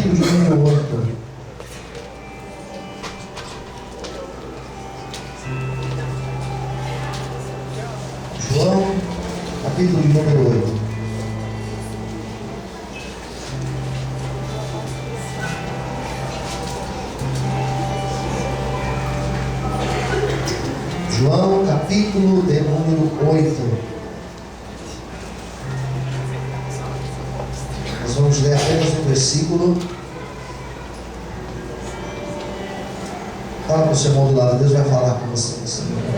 capítulo de número 8. João, capítulo de número 8. João, capítulo de número 8. Nós vamos ler apenas um versículo. Fala para o seu irmão do lado, Deus vai falar com você nesse momento.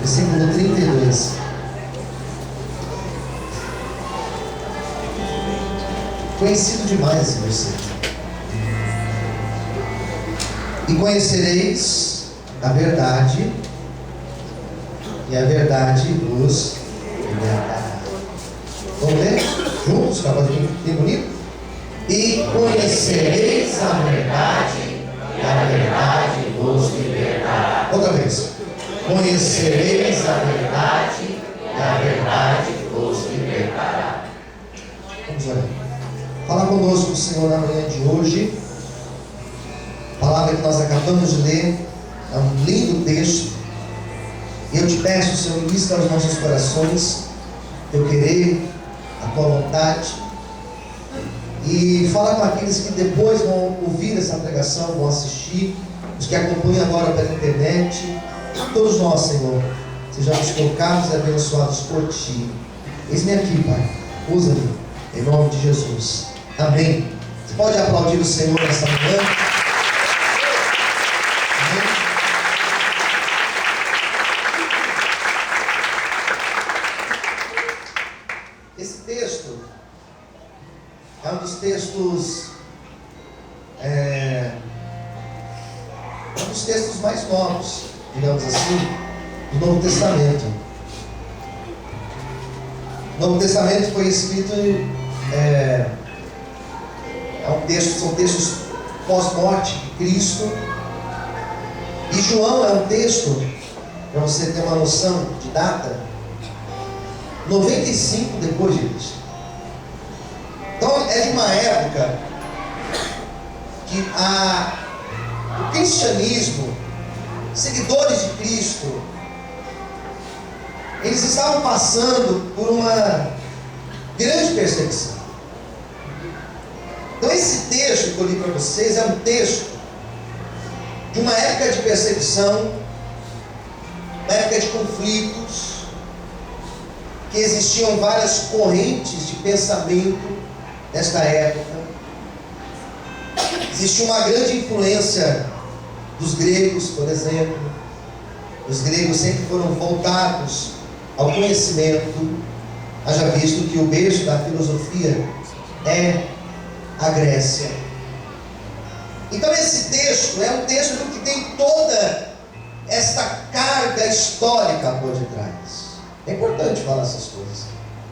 Versículo 32. Conhecido demais esse versículo. E conhecereis a verdade, e a verdade vos libertará. Vamos ler juntos? Acabou de bem bonito? E conhecereis a verdade, e a verdade vos libertará. Outra vez. Conhecereis a verdade, e a verdade vos libertará. Vamos orar. Fala conosco, Senhor, na manhã de hoje. A palavra que nós acabamos de ler é um lindo texto. E eu te peço, Senhor, ministra aos nossos corações teu querer, a tua vontade. E fala com aqueles que depois vão ouvir essa pregação, vão assistir, os que acompanham agora pela internet. Todos nós, Senhor, sejamos tocados e abençoados por Ti. Eis-me aqui, Pai. Usa-me, em nome de Jesus. Amém. Você pode aplaudir o Senhor nesta manhã? Amém. Esse texto é um dos textos mais novos, digamos assim, do Novo Testamento. O Novo Testamento foi escrito são textos pós-morte de Cristo. E João é um texto, para você ter uma noção de data, 95 depois de Cristo. Então é de uma época que o cristianismo, seguidores de Cristo, eles estavam passando por uma grande perseguição. Então esse texto que eu li para vocês é um texto de uma época de perseguição, uma época de conflitos, que existiam várias correntes de pensamento nesta época. Existia uma grande influência dos gregos, por exemplo. Os gregos sempre foram voltados ao conhecimento. Haja visto que o berço da filosofia é a Grécia. Então esse texto é um texto que tem toda esta carga histórica por detrás. É importante falar essas coisas.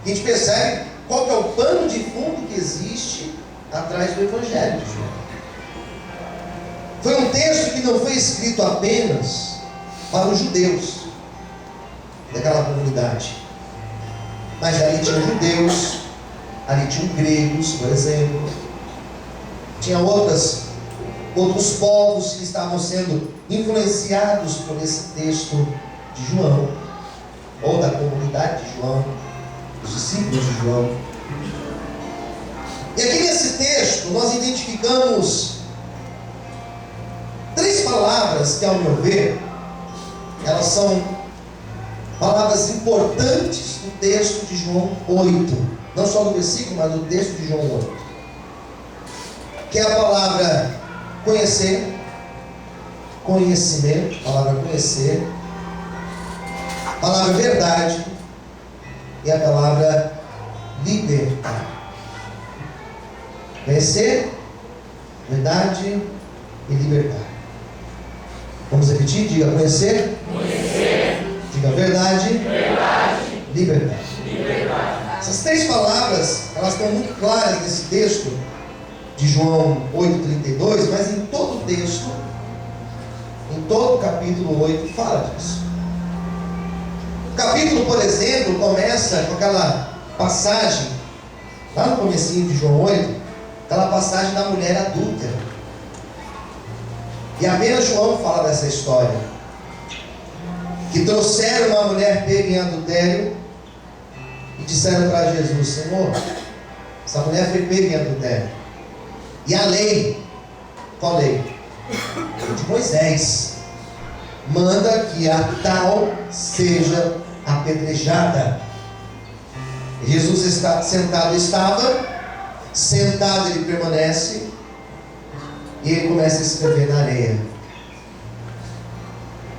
A gente percebe qual que é o pano de fundo que existe atrás do Evangelho de João. Foi um texto que não foi escrito apenas para os judeus daquela comunidade, mas ali tinham judeus, ali tinham gregos, por exemplo, tinha outros povos que estavam sendo influenciados por esse texto de João, ou da comunidade de João, os discípulos de João. E aqui nesse texto nós identificamos três palavras que, ao meu ver, elas são palavras importantes do texto de João 8, não só do versículo, mas do texto de João 8, que é a palavra conhecer, conhecimento, a palavra conhecer, a palavra verdade e a palavra libertar. Conhecer, verdade e libertar. Vamos repetir? Diga conhecer, diga verdade, libertar. Essas três palavras, elas estão muito claras nesse texto de João 8,32, mas em todo o texto, em todo o capítulo 8, fala disso. O capítulo, por exemplo, começa com aquela passagem lá no comecinho de João 8, aquela passagem da mulher adúltera. E apenas João fala dessa história. Que trouxeram uma mulher pega em adultério e disseram para Jesus: Senhor, essa mulher foi pega em adultério. E a lei, qual lei? A de Moisés, manda que a tal seja apedrejada. Jesus está sentado, sentado ele permanece, e ele começa a escrever na areia.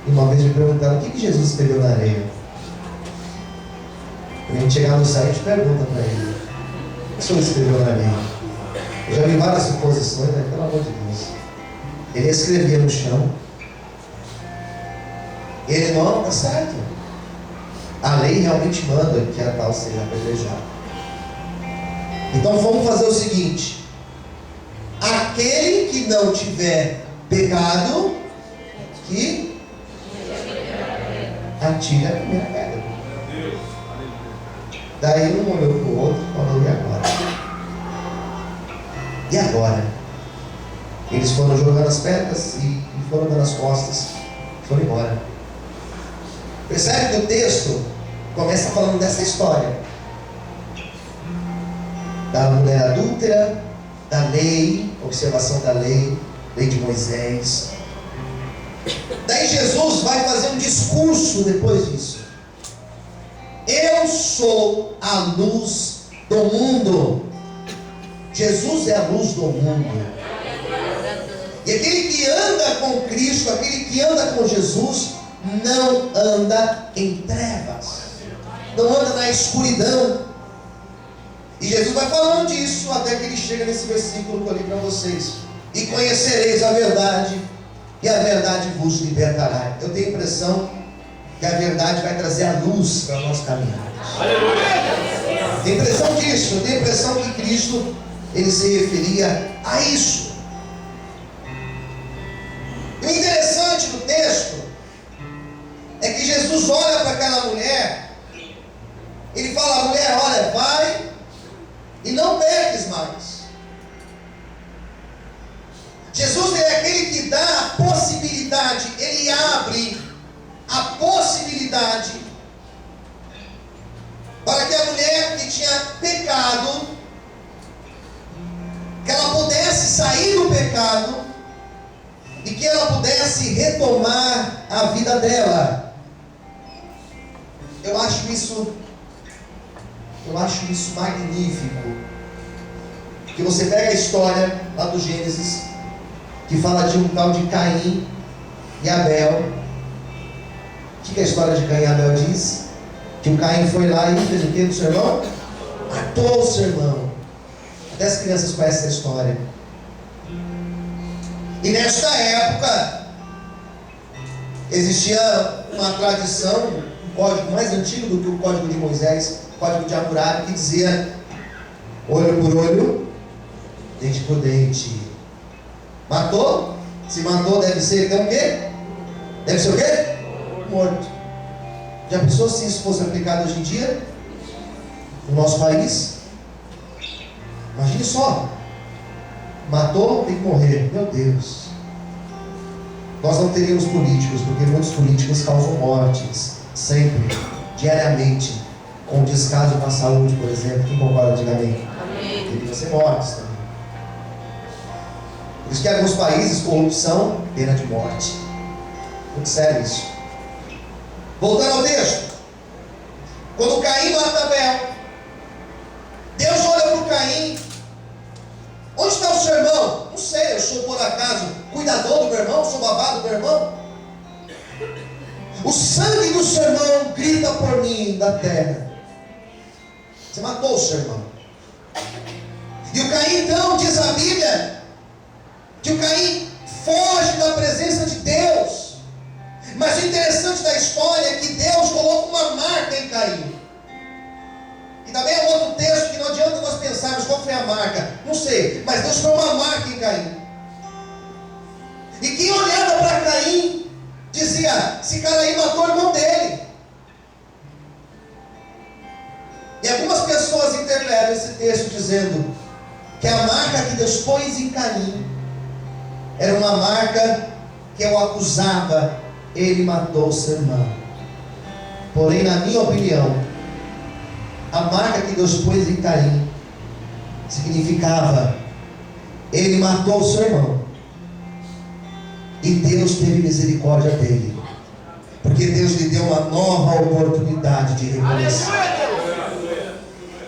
E uma vez me perguntaram: o que Jesus escreveu na areia? Quando a gente chegar no céu, a gente pergunta para ele: o que o Senhor escreveu na areia? Eu já vi várias suposições, né? Pelo amor de Deus. Ele escrevia no chão. Ele não, está certo. A lei realmente manda que a tal seja apedrejada. Então vamos fazer o seguinte: aquele que não tiver pecado, que atire a primeira pedra. Daí um olhou para o outro e falou: e agora? E agora? Eles foram jogando as pedras e foram dando as costas e foram embora. Percebe que o texto começa falando dessa história da mulher adúltera, da lei, observação da lei, lei de Moisés. Daí Jesus vai fazer um discurso depois disso. Eu sou a luz do mundo. Jesus é a luz do mundo. E aquele que anda com Cristo, aquele que anda com Jesus, não anda em trevas, não anda na escuridão. E Jesus vai falando disso até que ele chega nesse versículo que eu li para vocês: e conhecereis a verdade, e a verdade vos libertará. Eu tenho a impressão que a verdade vai trazer a luz para nós caminharmos. Aleluia! Tenho a impressão disso. Eu tenho a impressão que Cristo, ele se referia a isso. E o interessante do texto é que Jesus olha para aquela mulher, ele fala: mulher, olha, vai e não peques mais. Jesus é aquele que dá a possibilidade, ele abre a possibilidade para que a mulher que tinha pecado, que ela pudesse sair do pecado e que ela pudesse retomar a vida dela. Eu acho isso magnífico. Que você pega a história lá do Gênesis, que fala de um tal de Caim e Abel. O que a história de Caim e Abel diz? Que o Caim foi lá e fez o que do seu irmão? Matou o seu irmão. Até as crianças conhecem essa história. E nesta época existia uma tradição, um código mais antigo do que o código de Moisés, o código de Hammurabi, que dizia: olho por olho, dente por dente. Matou? Se matou, deve ser então o quê? Deve ser o quê? Morto. Já pensou se isso fosse aplicado hoje em dia no nosso país? Imagine só. Matou, tem que morrer. Meu Deus. Nós não teríamos políticos, porque muitos políticos causam mortes, sempre, diariamente, com descaso com a saúde, por exemplo. Quem concorda, diga amém. Deveriam ser mortes também. Por isso que em alguns países, corrupção, pena de morte. Muito sério isso. Voltando ao texto. Quando Caim mata Abel, Deus olha para o Caim: onde está o seu irmão? Não sei, eu sou por acaso cuidador do meu irmão, sou babado do meu irmão. O sangue do seu irmão grita por mim da terra. Você matou o seu irmão. E o Caim, então, diz a Bíblia, que o Caim foge da presença de Deus. Mas o interessante da história é que Deus coloca uma marca em Caim. E também é outro texto que não adianta nós pensarmos qual foi a marca. Não sei, mas Deus colocou uma marca em Caim. E quem olhava para Caim dizia: esse cara aí matou o irmão dele. E algumas pessoas interpretam esse texto dizendo que a marca que Deus pôs em Caim era uma marca que o acusava, ele matou seu irmão. Porém, na minha opinião, a marca que Deus pôs em Caim significava, ele matou seu irmão, e Deus teve misericórdia dele, porque Deus lhe deu uma nova oportunidade de recomeçar.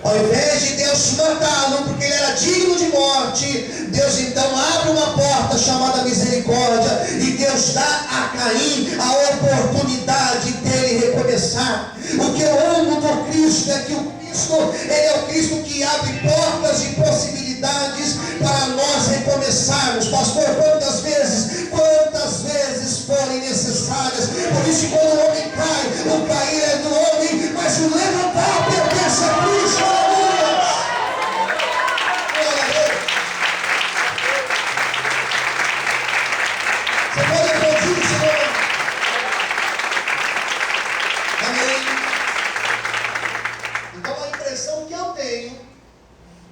Ao invés de Deus matá-lo, porque ele era digno de morte, Deus então abre uma porta chamada misericórdia, e Deus dá a Caim a oportunidade dele recomeçar. O que eu amo do Cristo é que o Cristo, ele é o Cristo que abre portas e possibilidades para nós recomeçarmos. Pastor, quantas vezes forem necessárias. Por isso, quando o homem cai, o cair é do homem, mas o levantar pertence a Cristo. Aleluia! Glória a Deus. Você pode aplaudir o Senhor? Amém? Então a impressão que eu tenho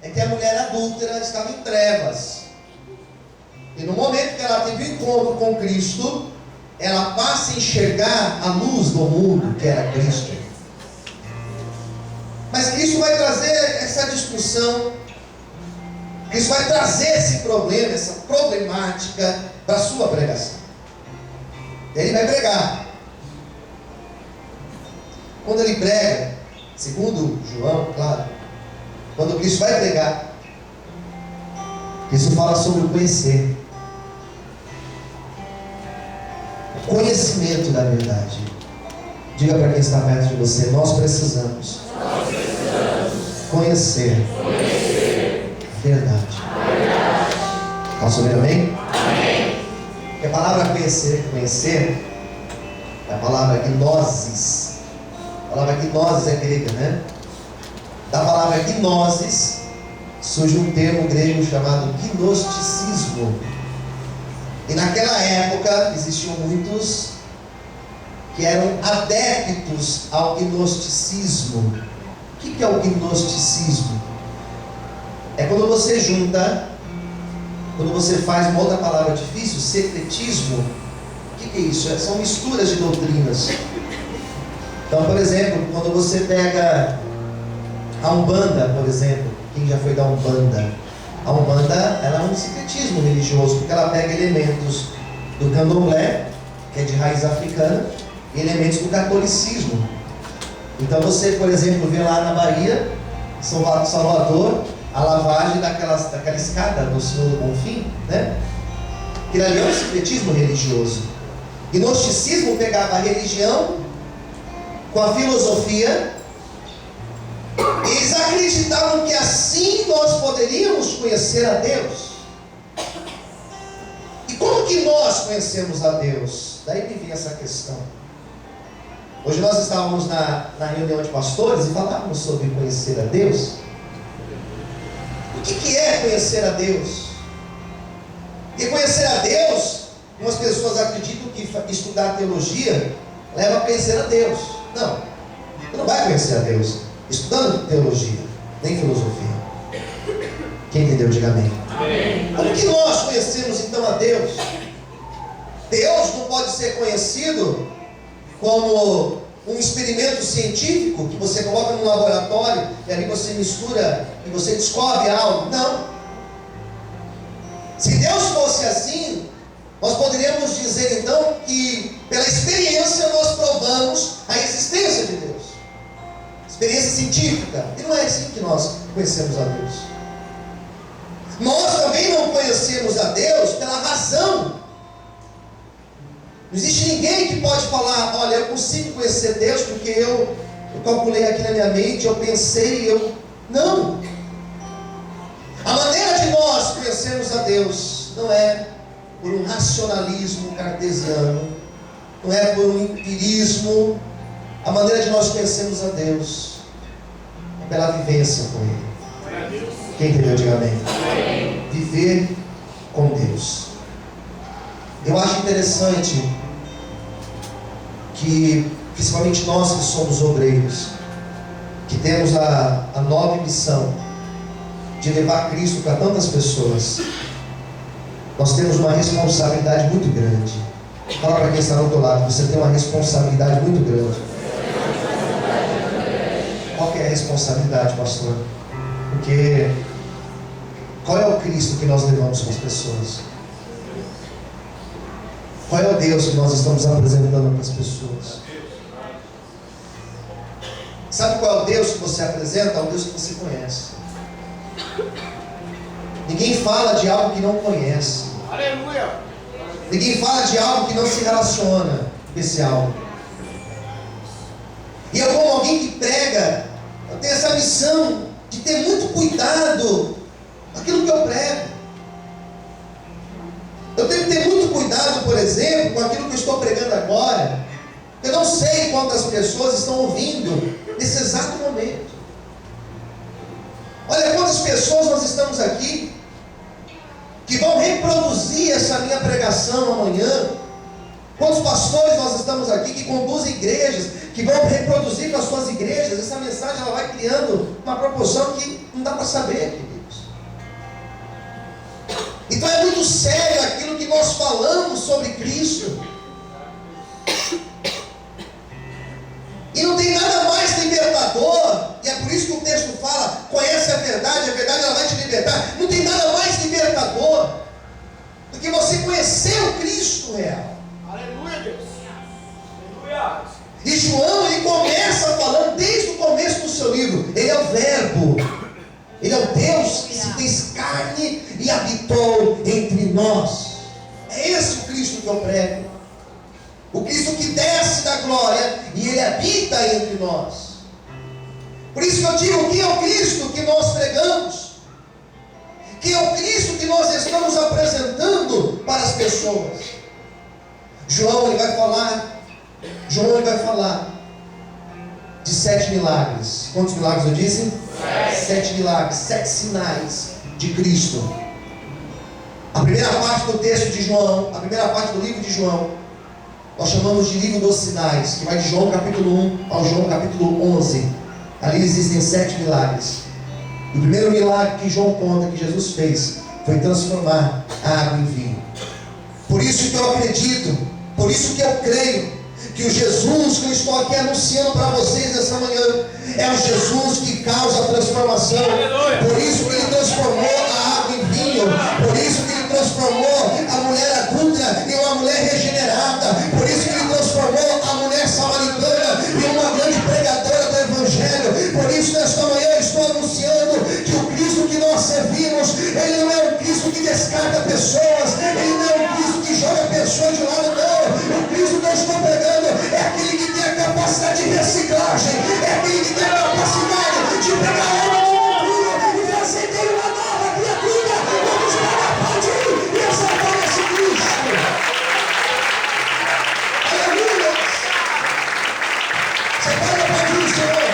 é que a mulher adúltera estava em trevas. E no momento que ela teve um encontro com Cristo, ela passa a enxergar a luz do mundo, que era Cristo. Mas Cristo vai trazer essa discussão, Cristo vai trazer esse problema, essa problemática para a sua pregação. Ele vai pregar. Quando ele prega, segundo João, claro, quando Cristo vai pregar, Cristo fala sobre o conhecer. Conhecimento da verdade. Diga para quem está perto de você: nós precisamos conhecer a verdade. Posso ouvir amém? Porque a palavra conhecer é a palavra gnosis. A palavra gnosis é grega, né? Da palavra gnosis surge um termo grego chamado gnosticismo. E naquela época existiam muitos que eram adeptos ao gnosticismo. O que é o gnosticismo? É quando você junta, quando você faz uma outra palavra difícil, secretismo. O que é isso? São misturas de doutrinas. Então, por exemplo, quando você pega a Umbanda, por exemplo, quem já foi da Umbanda? A Umbanda, ela é um secretismo religioso, porque ela pega elementos do candomblé, que é de raiz africana, e elementos do catolicismo. Então você, por exemplo, vê lá na Bahia, São Salvador, a lavagem daquela escada do Senhor do Bonfim, né? Aquilo ali é um secretismo religioso. Gnosticismo pegava a religião com a filosofia. Eles acreditavam que assim nós poderíamos conhecer a Deus. E como que nós conhecemos a Deus? Daí me vem essa questão. Hoje nós estávamos na reunião de pastores e falávamos sobre conhecer a Deus. O que é conhecer a Deus? E conhecer a Deus, algumas pessoas acreditam que estudar teologia leva a conhecer a Deus. Não, você não vai conhecer a Deus estudando teologia, nem filosofia. Quem entendeu, diga amém. Amém. Como que nós conhecemos então a Deus? Deus não pode ser conhecido como um experimento científico que você coloca num laboratório e ali você mistura e você descobre algo. Não. Se Deus fosse assim, nós poderíamos dizer então que pela experiência nós provamos a existência de Deus. Experiência científica. E não é assim que nós conhecemos a Deus. Nós também não conhecemos a Deus pela razão. Não existe ninguém que pode falar: olha, eu consigo conhecer Deus porque eu calculei aqui na minha mente, eu pensei, Não. A maneira de nós conhecermos a Deus não é por um racionalismo cartesiano, não é por um empirismo. A maneira de nós conhecermos a Deus é pela vivência com Ele. Quem entendeu, diga amém. Viver com Deus. Eu acho interessante que, principalmente nós que somos obreiros, que temos a nobre missão de levar Cristo para tantas pessoas, nós temos uma responsabilidade muito grande. Fala para quem está ao teu lado, você tem uma responsabilidade muito grande. Qual que é a responsabilidade, pastor? Porque qual é o Cristo que nós levamos para as pessoas? Qual é o Deus que nós estamos apresentando para as pessoas? Sabe qual é o Deus que você apresenta? É o Deus que você conhece. Ninguém fala de algo que não conhece. Aleluia! Ninguém fala de algo que não se relaciona com esse algo. E eu, como alguém que prega, eu tenho essa missão de ter muito cuidado com aquilo que eu prego. Eu tenho que ter muito cuidado, por exemplo, com aquilo que eu estou pregando agora. Eu não sei quantas pessoas estão ouvindo nesse exato momento. Olha quantas pessoas nós estamos aqui que vão reproduzir essa minha pregação amanhã. Quantos pastores nós estamos aqui que conduzem igrejas, que vão reproduzir com as suas igrejas. Essa mensagem ela vai criando uma proporção que não dá para saber, queridos. Então é muito sério aquilo que nós falamos sobre Cristo. E não tem nada mais libertador, e é por isso que o texto fala, conhece a verdade ela vai te libertar. Não tem nada mais libertador do que você conhecer o Cristo real. Aleluia, Deus! Aleluia! E João, ele começa falando desde o começo do seu livro, ele é o Verbo, ele é o Deus que se fez carne e habitou entre nós. É esse o Cristo que eu prego. O Cristo que desce da glória e ele habita entre nós. Por isso que eu digo, quem é o Cristo que nós pregamos? Quem é o Cristo que nós estamos apresentando para as pessoas? João ele vai falar de 7 milagres. Quantos milagres eu disse? 7 milagres, 7 sinais de Cristo. A primeira parte do texto de João, a primeira parte do livro de João, nós chamamos de livro dos sinais, que vai de João capítulo 1 ao João capítulo 11. Ali existem 7 milagres. O primeiro milagre que João conta que Jesus fez foi transformar a água em vinho. Por isso que eu acredito, por isso que eu creio que o Jesus que eu estou aqui anunciando para vocês nessa manhã é o Jesus que causa a transformação. Por isso que ele transformou a água em vinho. Por isso que ele transformou a mulher adúltera em uma mulher regenerada. Por isso que ele transformou a mulher samaritana em uma grande pregadora do Evangelho. Por isso nesta manhã eu estou anunciando que o Cristo que nós servimos, ele não é um Cristo que descarta pessoas, ele não é um Cristo que joga pessoas de lado, não. O Cristo que eu estou pregando é aquele que tem a capacidade de reciclagem, é aquele que tem a capacidade de pegar ela e fazer dele uma nova criatura. Vamos para a parte e exaltar esse Cristo. Aleluia! Você paga para Cristo, Senhor.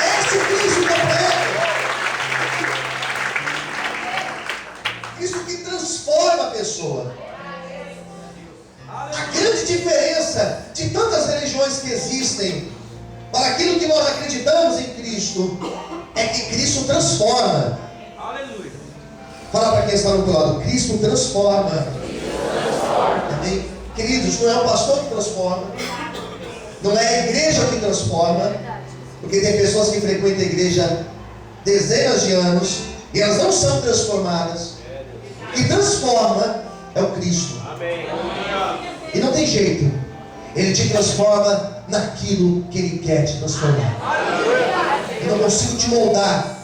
É esse Cristo que eu prego. Cristo que transforma a pessoa. A grande diferença de tantas religiões que existem para aquilo que nós acreditamos em Cristo é que Cristo transforma. Aleluia! Fala para quem está do outro lado, Cristo transforma. Amém? Queridos, não é o pastor que transforma, não é a igreja que transforma, porque tem pessoas que frequentam a igreja dezenas de anos e elas não são transformadas. O que transforma é o Cristo. Amém! E não tem jeito, ele te transforma naquilo que ele quer te transformar. Eu não consigo te moldar,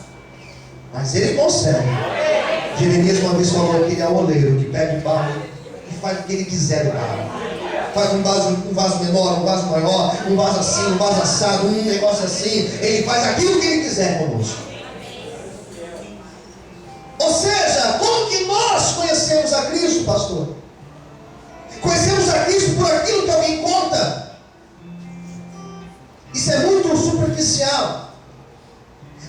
mas ele consegue. Jeremias uma vez falou que ele é o oleiro que pega o barro e faz o que ele quiser do barro. Faz um vaso menor, um vaso maior, um vaso assim, um vaso assado, um negócio assim. Ele faz aquilo que ele quiser conosco. Ou seja, como que nós conhecemos a Cristo, pastor? Conhecemos a Cristo por aquilo que alguém conta. Isso é muito superficial.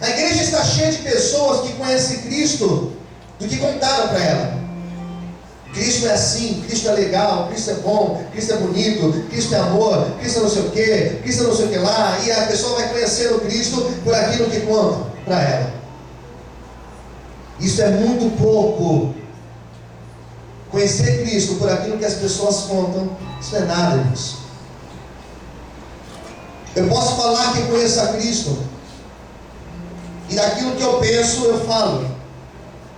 A igreja está cheia de pessoas que conhecem Cristo do que contaram para ela. Cristo é assim, Cristo é legal, Cristo é bom, Cristo é bonito, Cristo é amor, Cristo é não sei o que, Cristo é não sei o que lá, e a pessoa vai conhecer o Cristo por aquilo que conta para ela. Isso é muito pouco. Conhecer Cristo por aquilo que as pessoas contam, isso não é nada disso. Eu posso falar que conheço a Cristo, e daquilo que eu penso, eu falo.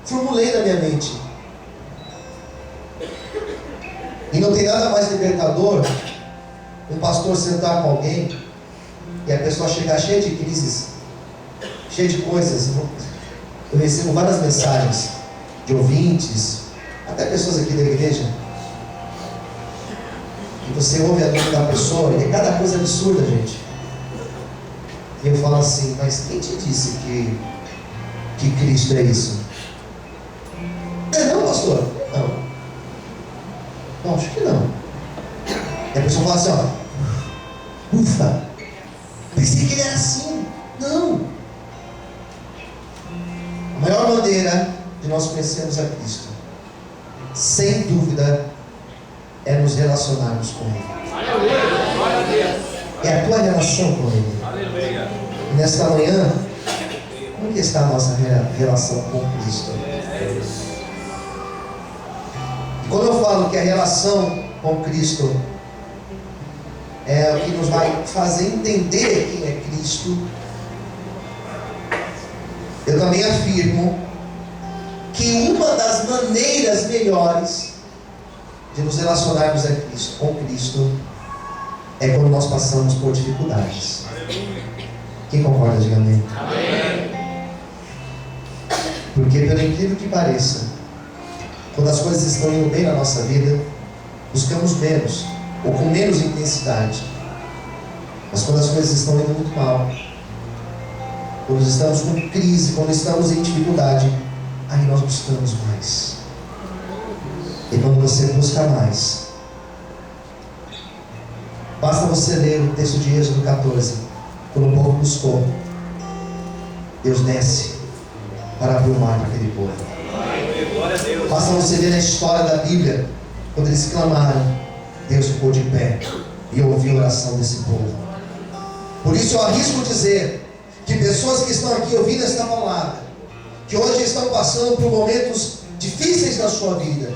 Formulei na minha mente. E não tem nada mais libertador um pastor sentar com alguém e a pessoa chegar cheia de crises, cheia de coisas. Eu recebo várias mensagens de ouvintes, até pessoas aqui da igreja, e você ouve a dor da pessoa e é cada coisa absurda, gente. E eu falo assim, mas quem te disse que Cristo é isso? Não, pastor, não. Não, acho que não. E a pessoa fala assim, ó, ufa, pensei que ele era assim. Não. A maior maneira de nós conhecermos a Cristo, sem dúvida, é nos relacionarmos com Ele. É a tua relação com Ele. E nesta manhã, como que está a nossa relação com Cristo? Quando eu falo que a relação com Cristo é o que nos vai fazer entender quem é Cristo, eu também afirmo que uma das maneiras melhores de nos relacionarmos com Cristo é quando nós passamos por dificuldades. Quem concorda, diga amém. Porque, pelo incrível que pareça, quando as coisas estão indo bem na nossa vida, buscamos menos, ou com menos intensidade. Mas quando as coisas estão indo muito mal, quando estamos com crise, quando estamos em dificuldade, aí nós buscamos mais. E quando você busca mais, basta você ler o texto de Êxodo 14. Quando o povo buscou, Deus desce para abrir o mar para aquele povo. Basta você ler a história da Bíblia. Quando eles clamaram, Deus ficou de pé e ouviu a oração desse povo. Por isso eu arrisco dizer que pessoas que estão aqui ouvindo esta palavra, que hoje estão passando por momentos difíceis na sua vida,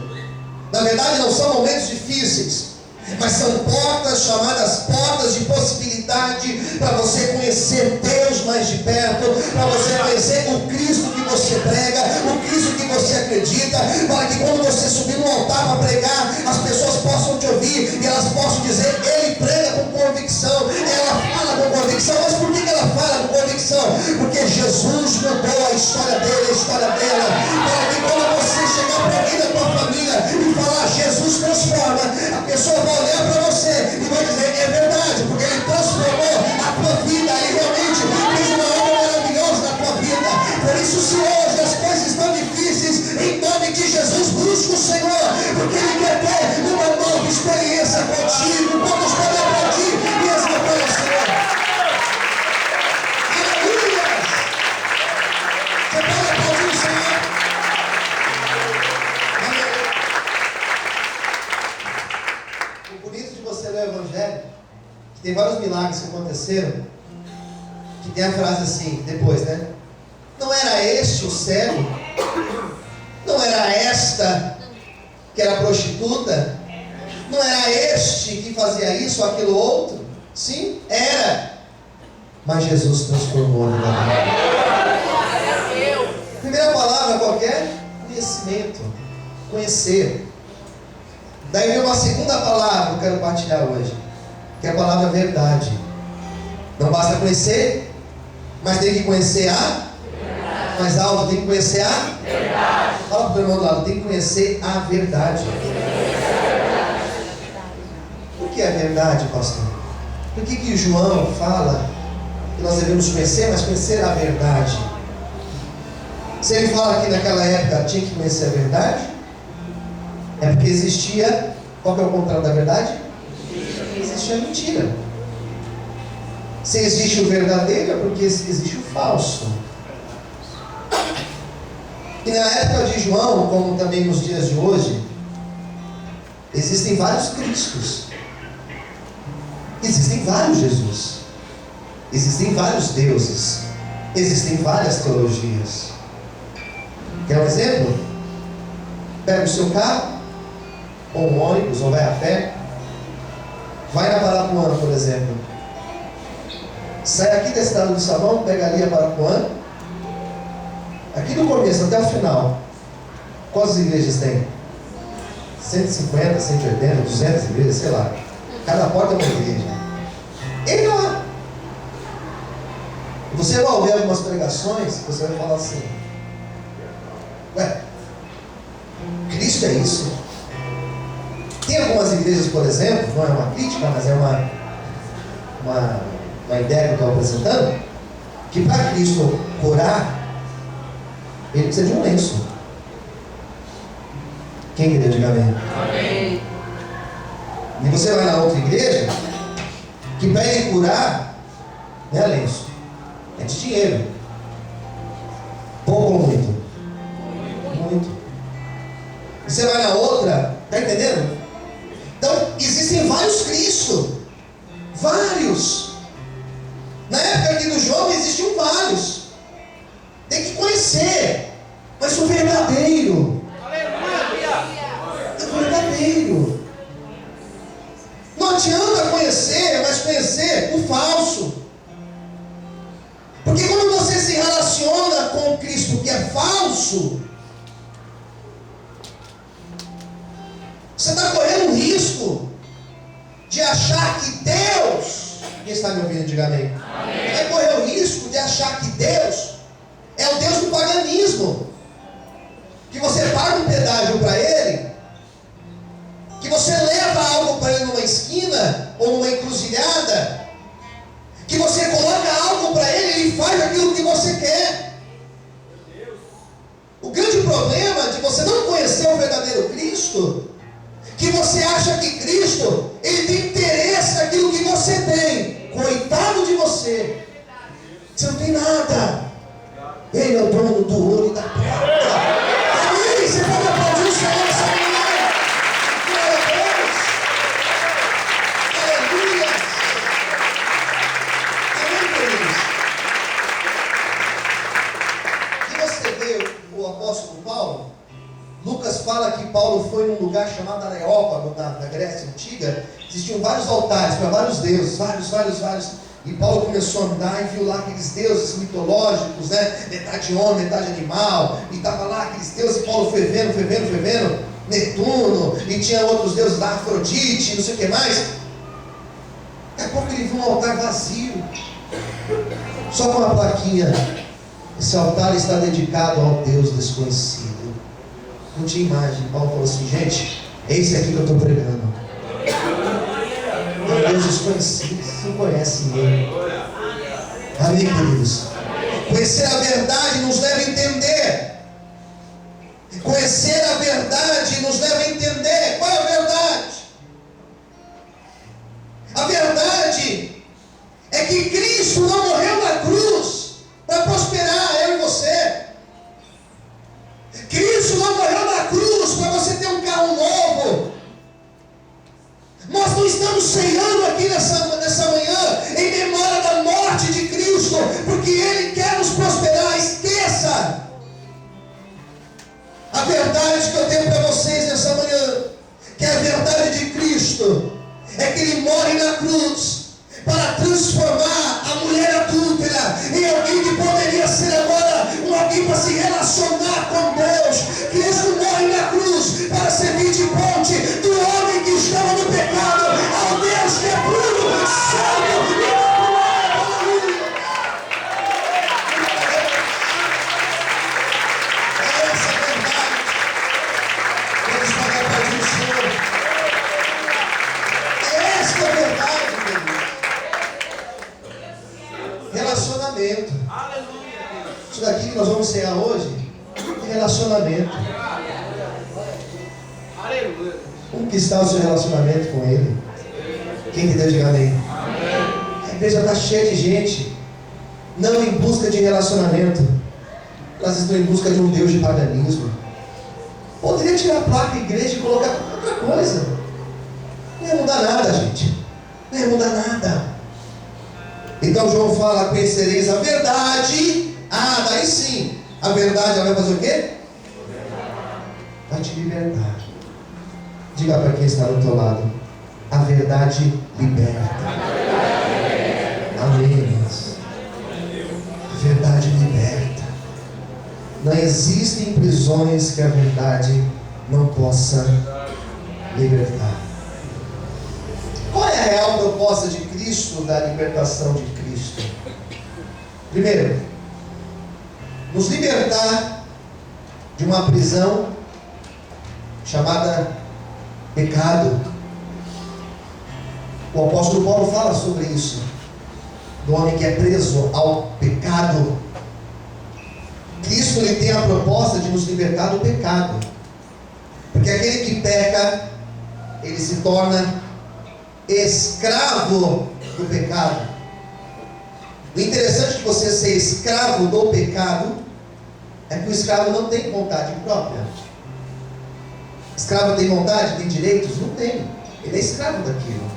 na verdade não são momentos difíceis, mas são portas chamadas portas de possibilidade para você conhecer Deus mais de perto, para você conhecer o Cristo que você prega, o Cristo que você acredita, para que quando você subir no altar para pregar, as pessoas possam te ouvir e elas possam dizer, ele prega com convicção, ela fala com convicção. Mas por que ela fala com convicção? Porque Jesus mudou a história dele, a história dela, para que quando você chegar para alguém da tua família e falar Jesus transforma, a pessoa vai olhar para você e vai dizer, é verdade, porque ele transformou a tua vida, ele realmente fez uma obra maravilhosa na tua vida. Por isso, se hoje as coisas estão difíceis, em nome de Jesus, busca o Senhor, porque ele quer ter uma nova experiência contigo. Quantos podem aplaudir e exaltar o Senhor? Aleluia! Você pode aplaudir o Senhor? O bonito de você ler o Evangelho, que tem vários milagres que aconteceram, que tem a frase assim, depois, né? Não era este o cego? Não era esta que era prostituta? Não era este que fazia isso ou aquilo outro? Sim, era. Mas Jesus transformou a vida dele. Primeira palavra qualquer? Conhecimento. Conhecer. Daí vem uma segunda palavra que eu quero partilhar hoje, que é a palavra verdade. Não basta conhecer, mas tem que conhecer a mais alto, tem que conhecer a verdade. Fala para o irmão do lado, tem que conhecer a verdade. O que é verdade, pastor? Por que João fala que nós devemos conhecer, mas conhecer a verdade? Se ele fala que naquela época tinha que conhecer a verdade, é porque existia, qual que é o contrário da verdade? Existia a mentira. Se existe o verdadeiro, é porque existe o falso. E na época de João, como também nos dias de hoje, Existem vários Cristos. Existem vários Jesus. Existem vários deuses. Existem várias teologias. Quer um exemplo? Pega o seu carro, ou um ônibus, ou vai a pé. Vai na Parapuã, por exemplo. Sai aqui da estrada do Sabão, pega ali a Parapuã. Aqui do começo até o final. Quantas igrejas tem? 150, 180, 200 igrejas, sei lá. Cada porta é uma igreja. Ele lá. Você vai ouvir algumas pregações, você vai falar assim: ué, Cristo é isso? Tem algumas igrejas, por exemplo, não é uma crítica, mas é uma ideia que eu estou apresentando, que para Cristo curar, ele precisa de um lenço. Quem quer dizer amém? Amém. E você vai na outra igreja, que para ele curar, não é lenço, é de dinheiro. Pouco ou muito? Muito. E você vai na outra, está entendendo? Então, existem vários Cristos. Vários. Na época aqui do João existiam vários. Tem que conhecer. Mas o verdadeiro. É o verdadeiro. Não adianta conhecer, mas conhecer o falso. Porque quando você se relaciona com o Cristo que é falso, você está correndo um risco de achar que Deus, quem está me ouvindo, diga amém. Você vai correr o risco de achar que Deus é o Deus do paganismo, que você paga um pedágio para Ele, que você leva algo para Ele numa esquina ou numa encruzilhada, que você coloca algo para Ele e Ele faz aquilo que você quer. O grande problema de você não conhecer o verdadeiro Cristo, que você acha que Cristo, Ele tem interesse naquilo que você tem. Coitado de você. Você não tem nada. Ele é o dono do ouro e da prata. Amém? Você pode aplaudir o Senhor essa manhã. Glória a Deus. Aleluia. Amém, queridos? E você vê o apóstolo Paulo? Lucas fala que Paulo foi num lugar chamado Areópago, na Grécia Antiga. Existiam vários altares para vários deuses, vários. E Paulo começou a andar e viu lá aqueles deuses mitológicos, né? Metade homem, metade animal. E estava lá aqueles deuses, e Paulo foi vendo. Netuno, e tinha outros deuses lá, Afrodite, não sei o que mais. Daqui a pouco ele viu um altar vazio, só com uma plaquinha: esse altar está dedicado ao Deus desconhecido. Não tinha imagem. Paulo falou assim: gente, é esse aqui que eu estou pregando. É Deus desconhecido, vocês não conhecem Ele. Amém, queridos? Conhecer a verdade nos leva a entender. Conhecer a verdade nos leva a entender. Qual é a verdade? A verdade é que Cristo não morreu na cruz para prosperar eu e você. Cristo não morreu na cruz para você ter um carro novo. Nós não estamos ceando aqui nessa manhã em memória da morte de Cristo, porque Ele quer nos prosperar. Esqueça. A verdade que eu tenho para vocês nessa manhã, que é a verdade de Cristo, é que Ele morre na cruz para transformar a mulher adúltera em alguém que poderia ser agora alguém para se relacionar com Deus. Cristo morre na cruz para servir de ponte do homem que estava no pecado ao Deus que é puro, santo e imaculado. Aleluia. É essa a verdade. Vamos pagar para o Senhor. É essa a verdade, querido. Relacionamento. Isso daqui que nós vamos cear hoje é relacionamento. Como que está o seu relacionamento com Ele? Quem que Deus diga amém? A igreja está cheia de gente não em busca de relacionamento. Elas estão em busca de um Deus de paganismo. Poderia tirar a placa igreja e colocar outra coisa. Não ia mudar nada, gente. Não ia mudar nada. Então João fala: conhecereis a verdade. Ah, daí sim, a verdade ela vai fazer o quê? Vai te libertar. Diga para quem está do teu lado: a verdade liberta. Amém. A verdade liberta. Não existem prisões que a verdade não possa libertar. Qual é a real proposta de Cristo, da libertação de Cristo? Primeiro, nos libertar de uma prisão chamada pecado. O apóstolo Paulo fala sobre isso, do homem que é preso ao pecado. Cristo ele tem a proposta de nos libertar do pecado, porque aquele que peca, ele se torna escravo do pecado. O interessante de você ser escravo do pecado é que o escravo não tem vontade própria. O escravo tem vontade, tem direitos? Não tem. Ele é escravo daquilo.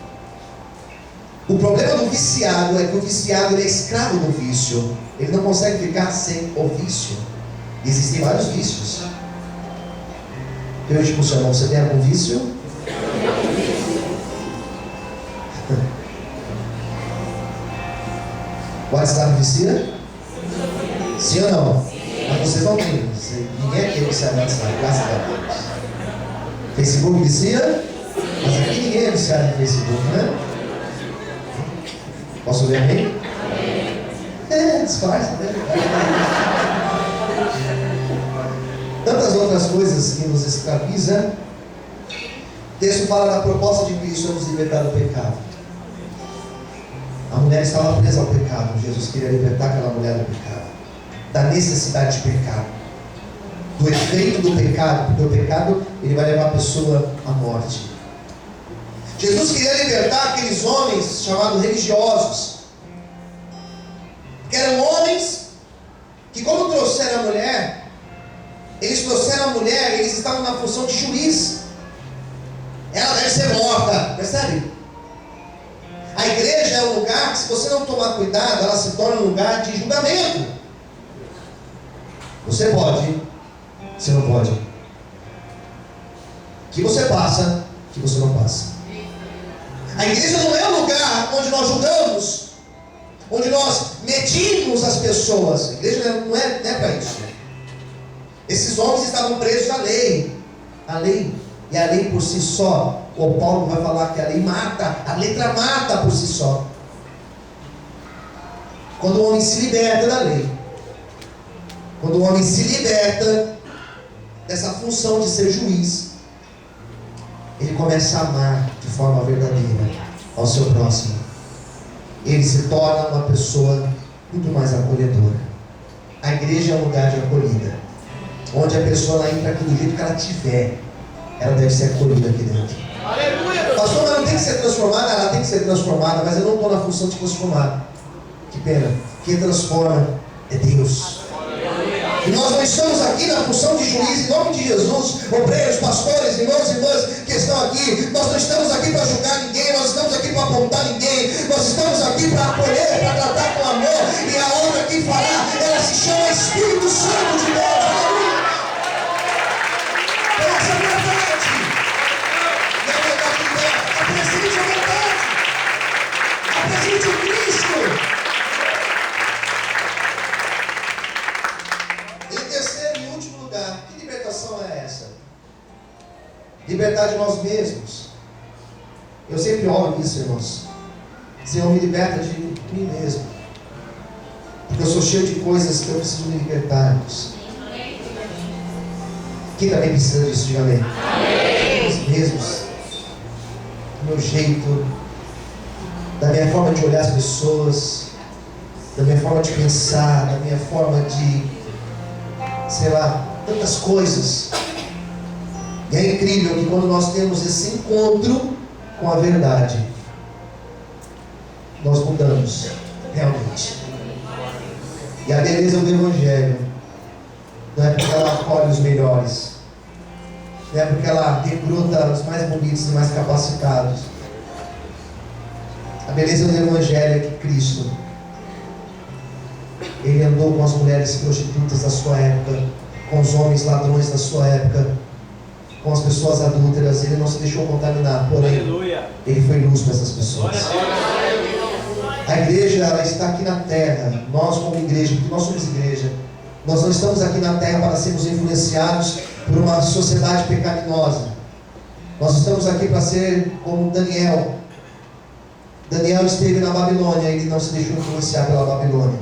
O problema do viciado é que o viciado ele é escravo do vício. Ele não consegue ficar sem o vício. Existem vários vícios. Pergunte para o seu irmão: você tem algum vício? O WhatsApp vicia? Sim ou não? Mas vocês não têm. Ninguém aqui é viciado no WhatsApp, graças a Deus. Facebook vicia? Mas aqui ninguém é viciado no Facebook, né? Posso ver amém? Disfarça, né? Tantas outras coisas que nos escravizam. O texto fala da proposta de Cristo nos libertar do pecado. A mulher estava presa ao pecado. Jesus queria libertar aquela mulher do pecado, da necessidade de pecar, do efeito do pecado, porque o pecado ele vai levar a pessoa à morte. Jesus queria libertar aqueles homens chamados religiosos, que eram homens que, quando trouxeram a mulher, eles estavam na função de juiz. Ela deve ser morta, percebe? A igreja é um lugar que, se você não tomar cuidado, ela se torna um lugar de julgamento. Você pode, você não pode. Que você passa, que você não passa. A igreja não é um lugar onde nós julgamos, onde nós medimos as pessoas. A igreja não é para isso. Esses homens estavam presos à lei. A lei. E a lei por si só, o Paulo vai falar que a lei mata, a letra mata por si só. Quando o homem se liberta da lei, quando o homem se liberta dessa função de ser juiz, ele começa a amar de forma verdadeira ao seu próximo. Ele se torna uma pessoa muito mais acolhedora. A igreja é um lugar de acolhida, onde a pessoa lá entra aqui do jeito que ela tiver, ela deve ser acolhida aqui dentro. Aleluia! Pastor, mas não tem que ser transformada? Ela tem que ser transformada, mas eu não estou na função de transformar. Que pena. Quem transforma é Deus. E nós não estamos aqui na função de juiz, em nome de Jesus. Obreiros, pastores, irmãos e irmãs que estão aqui, nós não estamos aqui para julgar ninguém, nós estamos aqui para apontar ninguém, nós estamos aqui para acolher, para tratar com amor. E a obra que fará, ela se chama Espírito Santo de Deus. Aleluia! Essa é a verdade. E a verdade liberta. Apresente a verdade. Apresente o Cristo. Em terceiro e último lugar, que libertação é essa? Libertar de nós mesmos. Eu sempre oro isso, irmãos. Senhor, me liberta de mim mesmo, porque eu sou cheio de coisas que eu preciso me libertar, irmãos. Quem também precisa disso, diga amém. Nós mesmos, do meu jeito, da minha forma de olhar as pessoas, da minha forma de pensar, da minha forma de, sei lá, tantas coisas. E é incrível que quando nós temos esse encontro com a verdade, nós mudamos, realmente. E a beleza do Evangelho não é porque ela acolhe os melhores, não é porque ela recruta os mais bonitos e mais capacitados, A beleza do Evangelho é que Cristo, Ele andou com as mulheres prostitutas da sua época, com os homens ladrões da sua época, com as pessoas adúlteras. Ele não se deixou contaminar, porém, Ele foi luz para essas pessoas. A igreja, ela está aqui na terra. Nós como igreja, porque nós somos igreja, nós não estamos aqui na terra para sermos influenciados por uma sociedade pecaminosa. Nós estamos aqui para ser como Daniel. Daniel esteve na Babilônia, ele não se deixou influenciar pela Babilônia,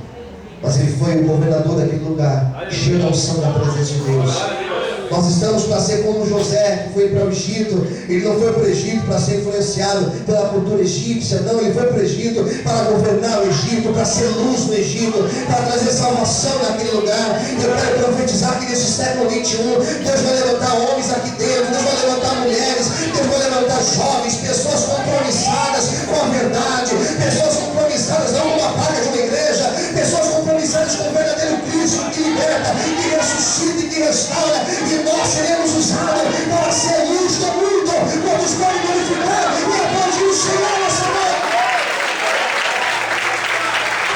mas ele foi o governador daquele lugar, cheio da unção da presença de Deus. Nós estamos para ser como José, que foi para o Egito. Ele não foi para o Egito para ser influenciado pela cultura egípcia, não, ele foi para o Egito para governar o Egito, para ser luz no Egito, para trazer salvação naquele lugar. Eu quero profetizar que nesse século 21, Deus vai levantar homens aqui dentro, Deus vai levantar mulheres, Deus vai levantar jovens, pessoas compromissadas com a verdade, pessoas compromissadas não com a praga de uma igreja, pessoas compromissadas com o verdadeiro Cristo que liberta, que ressuscita e que restaura. E nós seremos usados para ser luz do mundo. Quantos podem glorificar e aplaudir o Senhor nessa manhã?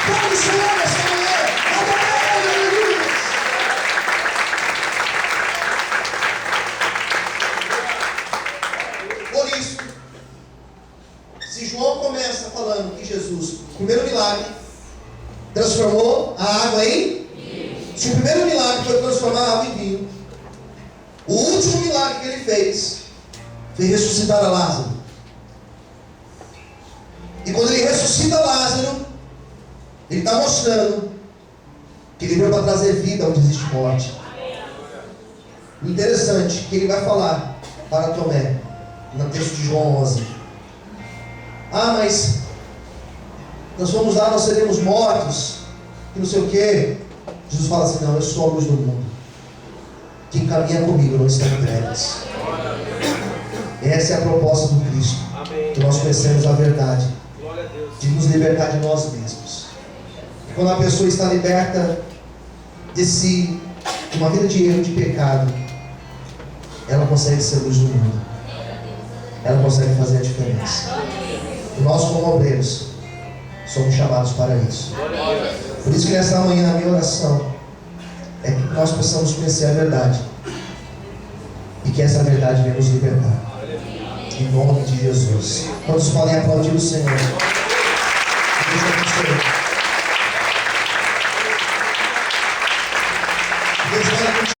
Aplaudir o Senhor nessa manhã. Aleluia. Por isso, se João começa falando que Jesus, o primeiro milagre, transformou a água em vinho. Se o primeiro milagre foi transformar a água em vinho, o último milagre que ele fez foi ressuscitar a Lázaro. E quando ele ressuscita Lázaro, ele está mostrando que ele veio para trazer vida onde existe morte. O interessante é que ele vai falar para Tomé, no texto de João 11: ah, mas nós vamos lá, nós seremos mortos, que não sei o que. Jesus fala assim: não, eu sou a luz do mundo. Quem caminha comigo não está em trevas. Essa é a proposta do Cristo. Que nós conhecemos a verdade, de nos libertar de nós mesmos. E quando a pessoa está liberta de si, de uma vida de erro, de pecado, ela consegue ser luz do mundo. Ela consegue fazer a diferença. E nós, como obreiros, somos chamados para isso. Por isso que nessa manhã a minha oração é que nós possamos conhecer a verdade e que essa verdade venha nos libertar, em nome de Jesus. Todos podem aplaudir o Senhor. Deus abençoe.